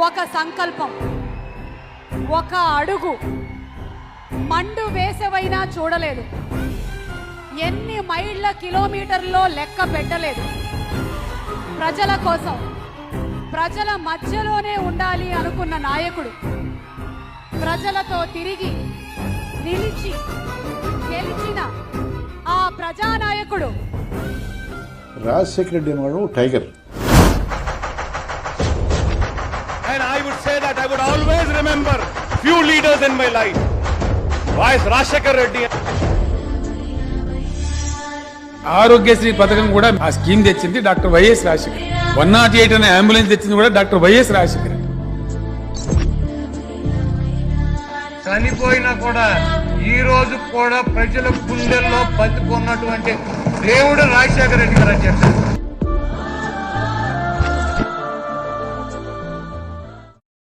ఒక సంకల్పం, ఒక అడుగు, మండు వేసవైనా చూడలేదు, ఎన్ని మైళ్ళ కిలోమీటర్లో లెక్క పెట్టలేదు. ప్రజల కోసం, ప్రజల మధ్యలోనే ఉండాలి అనుకున్న నాయకుడు, ప్రజలతో తిరిగి నిలిచి గెలిచిన ఆ ప్రజానాయకుడు రాజశేఖర రెడ్డి అనేవాడు tiger. And I would say that I would always remember few leaders in my life. Vice Rajshekar Reddy. Aarogyasri పథకం కూడా ఆ స్కీమ్ తెచ్చింది డాక్టర్ వైఎస్ రాజశేఖర్. 108 అనే అంబులెన్స్ తెచ్చింది కూడా డాక్టర్ వైఎస్ రాజశేఖర్. చనిపోయినా కూడా ఈ రోజు కూడా ప్రజల గుండెల్లో బతుకున్నటువంటి దేవుడు రాజశేఖర రెడ్డి గారు అని చెప్పారు.